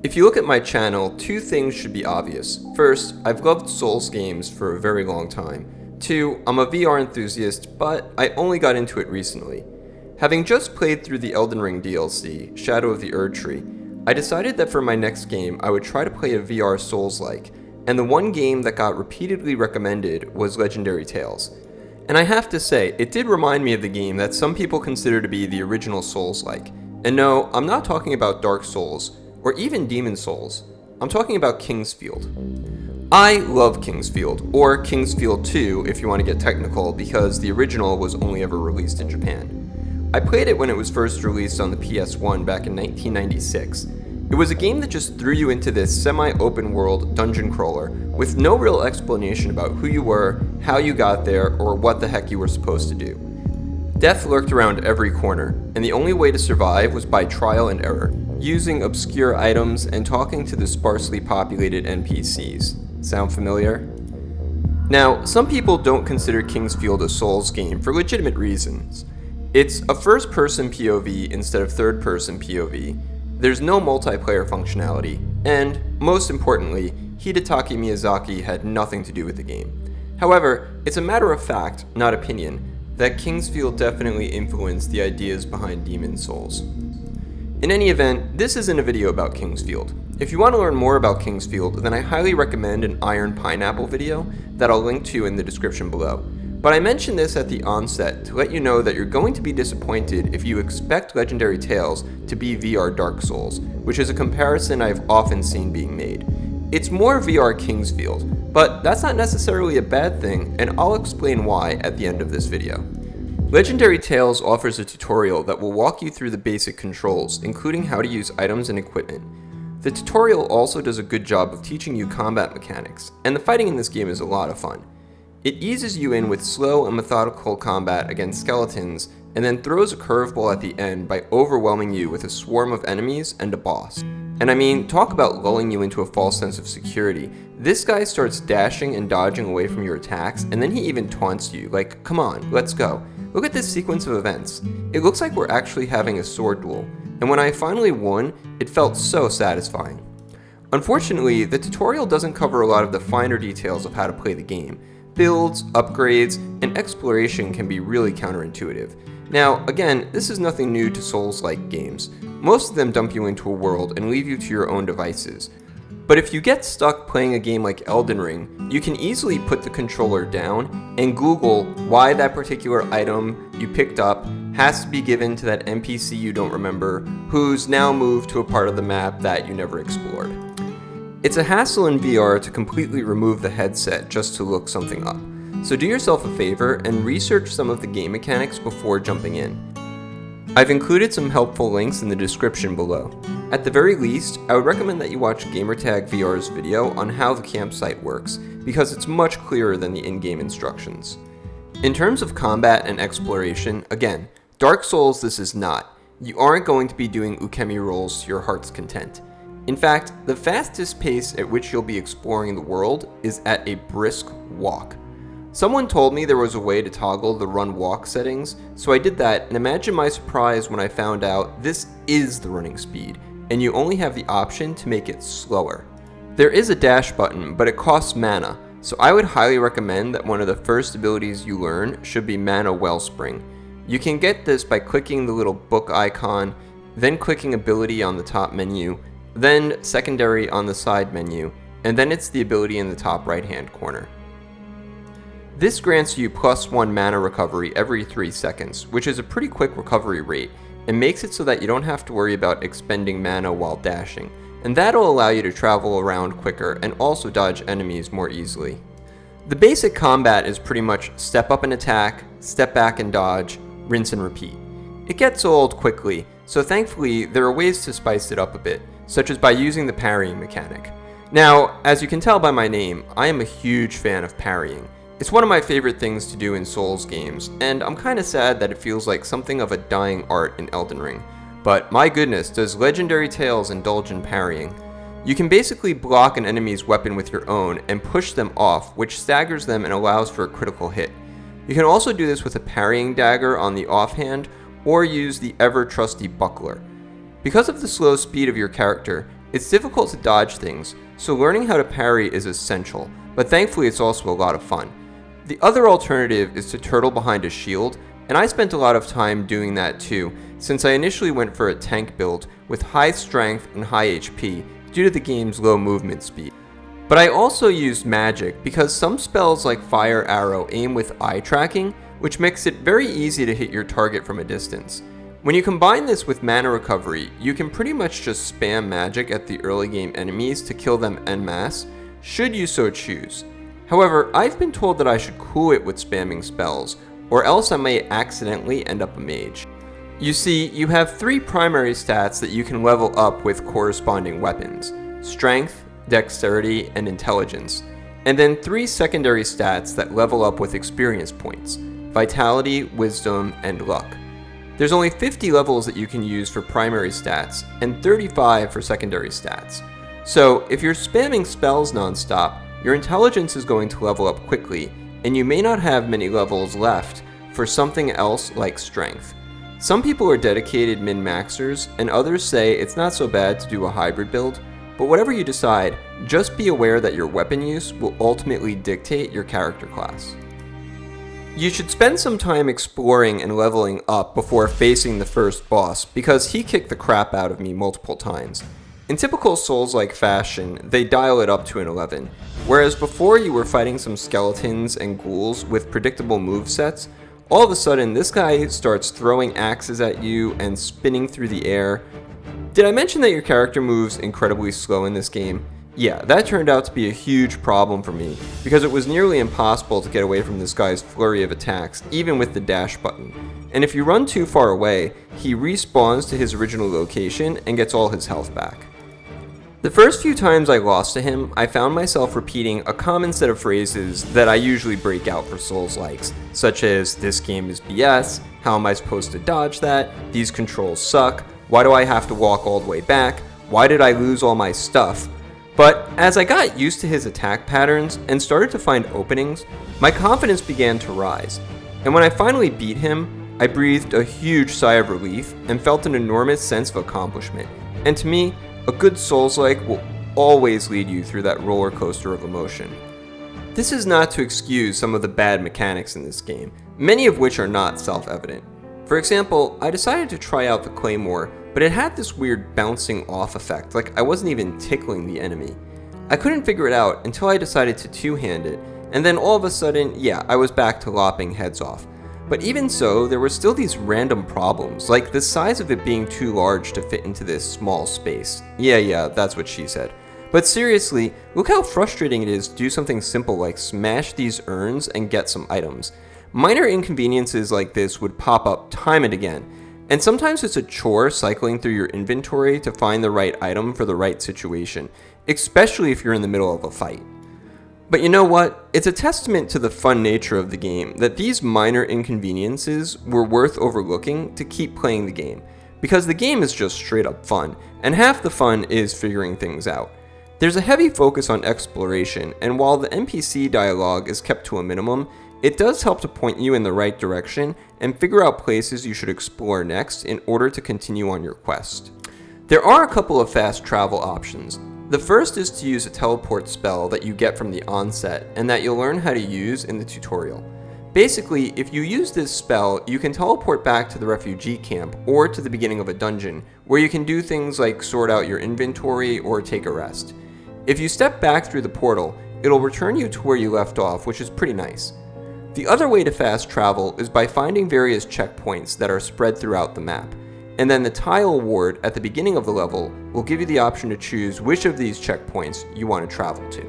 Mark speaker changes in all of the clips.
Speaker 1: If you look at my channel, two things should be obvious. First, I've loved Souls games for a very long time. Two, I'm a VR enthusiast, but I only got into it recently. Having just played through the Elden Ring DLC, Shadow of the Erdtree, I decided that for my next game I would try to play a VR Souls-like, and the one game that got repeatedly recommended was Legendary Tales. And I have to say, it did remind me of the game that some people consider to be the original Souls-like. And no, I'm not talking about Dark Souls, or even Demon Souls. I'm talking about Kingsfield. I love Kingsfield, or Kingsfield 2 if you want to get technical, because the original was only ever released in Japan. I played it when it was first released on the PS1 back in 1996. It was a game that just threw you into this semi-open world dungeon crawler with no real explanation about who you were, how you got there, or what the heck you were supposed to do. Death lurked around every corner, and the only way to survive was by trial and error, using obscure items and talking to the sparsely populated NPCs. Sound familiar? Now, some people don't consider Kingsfield a Souls game for legitimate reasons. It's a first-person POV instead of third-person POV. There's no multiplayer functionality, and, most importantly, Hidetaka Miyazaki had nothing to do with the game. However, it's a matter of fact, not opinion, that Kingsfield definitely influenced the ideas behind Demon Souls. In any event, this isn't a video about Kingsfield. If you want to learn more about Kingsfield, then I highly recommend an Iron Pineapple video that I'll link to in the description below. But I mention this at the onset to let you know that you're going to be disappointed if you expect Legendary Tales to be VR Dark Souls, which is a comparison I've often seen being made. It's more VR Kingsfield, but that's not necessarily a bad thing, and I'll explain why at the end of this video. Legendary Tales offers a tutorial that will walk you through the basic controls, including how to use items and equipment. The tutorial also does a good job of teaching you combat mechanics, and the fighting in this game is a lot of fun. It eases you in with slow and methodical combat against skeletons, and then throws a curveball at the end by overwhelming you with a swarm of enemies and a boss. And I mean, talk about lulling you into a false sense of security. This guy starts dashing and dodging away from your attacks, and then he even taunts you, like, come on, let's go. Look at this sequence of events. It looks like we're actually having a sword duel, and when I finally won, it felt so satisfying. Unfortunately, the tutorial doesn't cover a lot of the finer details of how to play the game. Builds, upgrades, and exploration can be really counterintuitive. Now, again, this is nothing new to Souls-like games. Most of them dump you into a world and leave you to your own devices. But if you get stuck playing a game like Elden Ring, you can easily put the controller down and Google why that particular item you picked up has to be given to that NPC you don't remember, who's now moved to a part of the map that you never explored. It's a hassle in VR to completely remove the headset just to look something up. So do yourself a favor and research some of the game mechanics before jumping in. I've included some helpful links in the description below. At the very least, I would recommend that you watch Gamertag VR's video on how the campsite works, because it's much clearer than the in-game instructions. In terms of combat and exploration, again, Dark Souls this is not. You aren't going to be doing ukemi rolls to your heart's content. In fact, the fastest pace at which you'll be exploring the world is at a brisk walk. Someone told me there was a way to toggle the run-walk settings, so I did that, and imagine my surprise when I found out this is the running speed, and you only have the option to make it slower. There is a dash button, but it costs mana, so I would highly recommend that one of the first abilities you learn should be Mana Wellspring. You can get this by clicking the little book icon, then clicking ability on the top menu, then secondary on the side menu, and then it's the ability in the top right hand corner. This grants you +1 mana recovery every 3 seconds, which is a pretty quick recovery rate, and makes it so that you don't have to worry about expending mana while dashing, and that'll allow you to travel around quicker and also dodge enemies more easily. The basic combat is pretty much step up and attack, step back and dodge, rinse and repeat. It gets old quickly, so thankfully there are ways to spice it up a bit, such as by using the parrying mechanic. Now, as you can tell by my name, I am a huge fan of parrying. It's one of my favorite things to do in Souls games, and I'm kinda sad that it feels like something of a dying art in Elden Ring. But my goodness, does Legendary Tales indulge in parrying. You can basically block an enemy's weapon with your own and push them off, which staggers them and allows for a critical hit. You can also do this with a parrying dagger on the offhand, or use the ever-trusty buckler. Because of the slow speed of your character, It's difficult to dodge things, so learning how to parry is essential, but thankfully it's also a lot of fun. The other alternative is to turtle behind a shield, and I spent a lot of time doing that too, since I initially went for a tank build with high strength and high HP due to the game's low movement speed. But I also used magic because some spells like Fire Arrow aim with eye tracking, which makes it very easy to hit your target from a distance. When you combine this with mana recovery, you can pretty much just spam magic at the early game enemies to kill them en masse, should you so choose. However, I've been told that I should cool it with spamming spells, or else I may accidentally end up a mage. You see, you have 3 primary stats that you can level up with corresponding weapons: strength, dexterity, and intelligence, and then 3 secondary stats that level up with experience points: vitality, wisdom, and luck. There's only 50 levels that you can use for primary stats, and 35 for secondary stats. So, if you're spamming spells non-stop, your intelligence is going to level up quickly, and you may not have many levels left for something else like strength. Some people are dedicated min-maxers, and others say it's not so bad to do a hybrid build, but whatever you decide, just be aware that your weapon use will ultimately dictate your character class. You should spend some time exploring and leveling up before facing the first boss, because he kicked the crap out of me multiple times. In typical Souls-like fashion, they dial it up to an 11, whereas before you were fighting some skeletons and ghouls with predictable movesets, all of a sudden this guy starts throwing axes at you and spinning through the air. Did I mention that your character moves incredibly slow in this game? Yeah, that turned out to be a huge problem for me, because it was nearly impossible to get away from this guy's flurry of attacks, even with the dash button. And if you run too far away, he respawns to his original location and gets all his health back. The first few times I lost to him, I found myself repeating a common set of phrases that I usually break out for Souls-likes, such as, "This game is BS," "How am I supposed to dodge that?" "These controls suck," "Why do I have to walk all the way back?" "Why did I lose all my stuff?" But as I got used to his attack patterns and started to find openings, my confidence began to rise. And when I finally beat him, I breathed a huge sigh of relief and felt an enormous sense of accomplishment. And to me, a good Souls-like will always lead you through that roller coaster of emotion. This is not to excuse some of the bad mechanics in this game, many of which are not self-evident. For example, I decided to try out the Claymore, but it had this weird bouncing off effect, like I wasn't even tickling the enemy. I couldn't figure it out until I decided to two-hand it, and then all of a sudden, yeah, I was back to lopping heads off. But even so, there were still these random problems, like the size of it being too large to fit into this small space. Yeah, that's what she said. But seriously, look how frustrating it is to do something simple like smash these urns and get some items. Minor inconveniences like this would pop up time and again, and sometimes it's a chore cycling through your inventory to find the right item for the right situation, especially if you're in the middle of a fight. But you know what? It's a testament to the fun nature of the game that these minor inconveniences were worth overlooking to keep playing the game, because the game is just straight up fun, and half the fun is figuring things out. There's a heavy focus on exploration, and while the NPC dialogue is kept to a minimum, it does help to point you in the right direction and figure out places you should explore next in order to continue on your quest. There are a couple of fast travel options. The first is to use a teleport spell that you get from the onset and that you'll learn how to use in the tutorial. Basically, if you use this spell, you can teleport back to the refugee camp or to the beginning of a dungeon, where you can do things like sort out your inventory or take a rest. If you step back through the portal, it'll return you to where you left off, which is pretty nice. The other way to fast travel is by finding various checkpoints that are spread throughout the map, and then the tile ward at the beginning of the level will give you the option to choose which of these checkpoints you want to travel to.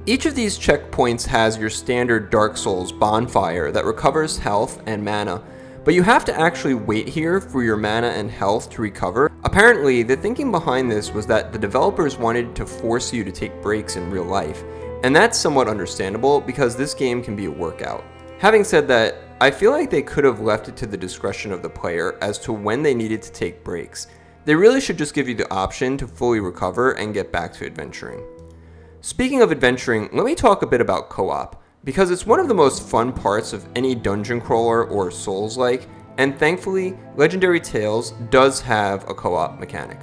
Speaker 1: Each of these checkpoints has your standard Dark Souls bonfire that recovers health and mana, but you have to actually wait here for your mana and health to recover. Apparently, the thinking behind this was that the developers wanted to force you to take breaks in real life, and that's somewhat understandable because this game can be a workout. Having said that, I feel like they could have left it to the discretion of the player as to when they needed to take breaks. They really should just give you the option to fully recover and get back to adventuring. Speaking of adventuring, let me talk a bit about co-op, because it's one of the most fun parts of any dungeon crawler or Souls-like, and thankfully, Legendary Tales does have a co-op mechanic.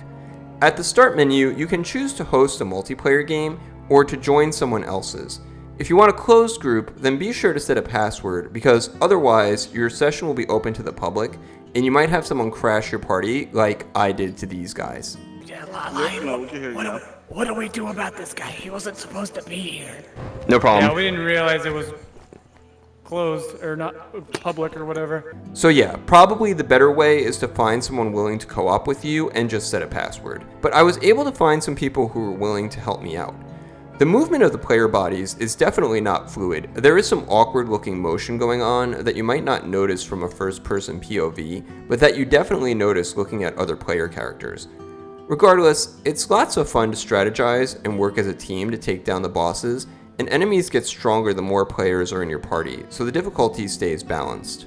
Speaker 1: At the start menu, you can choose to host a multiplayer game or to join someone else's. If you want a closed group, then be sure to set a password because otherwise your session will be open to the public and you might have someone crash your party like I did to these guys.
Speaker 2: Yeah, what do we do about this guy? He wasn't supposed to be here.
Speaker 1: No problem.
Speaker 3: Yeah, we didn't realize it was closed or not public or whatever.
Speaker 1: So yeah, probably the better way is to find someone willing to co-op with you and just set a password. But I was able to find some people who were willing to help me out. The movement of the player bodies is definitely not fluid. There is some awkward looking motion going on that you might not notice from a first person POV, but that you definitely notice looking at other player characters. Regardless, it's lots of fun to strategize and work as a team to take down the bosses, and enemies get stronger the more players are in your party, so the difficulty stays balanced.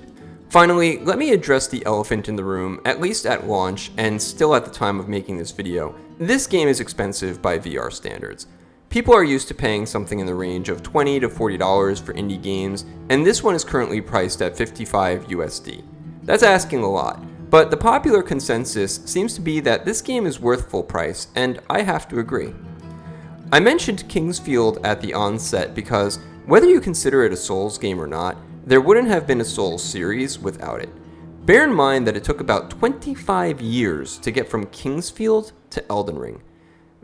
Speaker 1: Finally, let me address the elephant in the room, at least at launch and still at the time of making this video. This game is expensive by VR standards. People are used to paying something in the range of $20 to $40 for indie games, and this one is currently priced at $55 USD. That's asking a lot, but the popular consensus seems to be that this game is worth full price, and I have to agree. I mentioned Kingsfield at the onset because, whether you consider it a Souls game or not, there wouldn't have been a Souls series without it. Bear in mind that it took about 25 years to get from Kingsfield to Elden Ring.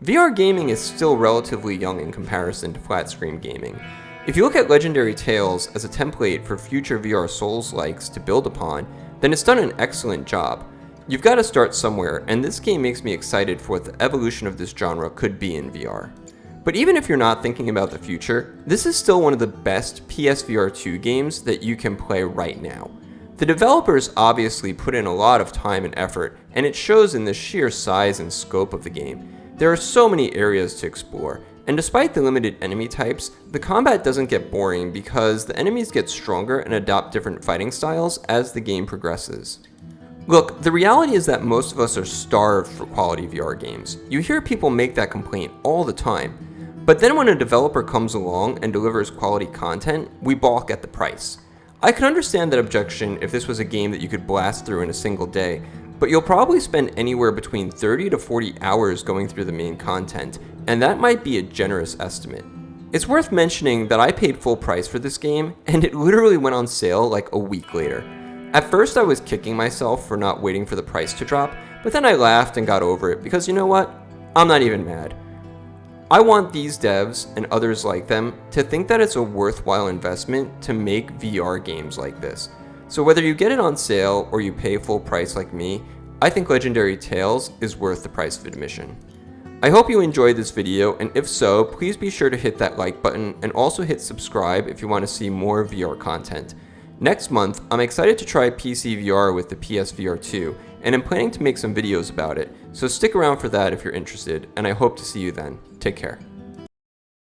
Speaker 1: VR gaming is still relatively young in comparison to flat-screen gaming. If you look at Legendary Tales as a template for future VR Souls-likes to build upon, then it's done an excellent job. You've got to start somewhere, and this game makes me excited for what the evolution of this genre could be in VR. But even if you're not thinking about the future, this is still one of the best PSVR 2 games that you can play right now. The developers obviously put in a lot of time and effort, and it shows in the sheer size and scope of the game. There are so many areas to explore, and despite the limited enemy types, the combat doesn't get boring because the enemies get stronger and adopt different fighting styles as the game progresses. Look, the reality is that most of us are starved for quality VR games. You hear people make that complaint all the time. But then when a developer comes along and delivers quality content, we balk at the price. I could understand that objection if this was a game that you could blast through in a single day, but you'll probably spend anywhere between 30 to 40 hours going through the main content, and that might be a generous estimate. It's worth mentioning that I paid full price for this game, and it literally went on sale like a week later. At first I was kicking myself for not waiting for the price to drop, but then I laughed and got over it because you know what? I'm not even mad. I want these devs and others like them to think that it's a worthwhile investment to make VR games like this. So whether you get it on sale or you pay full price like me, I think Legendary Tales is worth the price of admission. I hope you enjoyed this video, and if so, please be sure to hit that like button and also hit subscribe if you want to see more VR content. Next month, I'm excited to try PC VR with the PSVR 2, and I'm planning to make some videos about it, so stick around for that if you're interested, and I hope to see you then. Take care.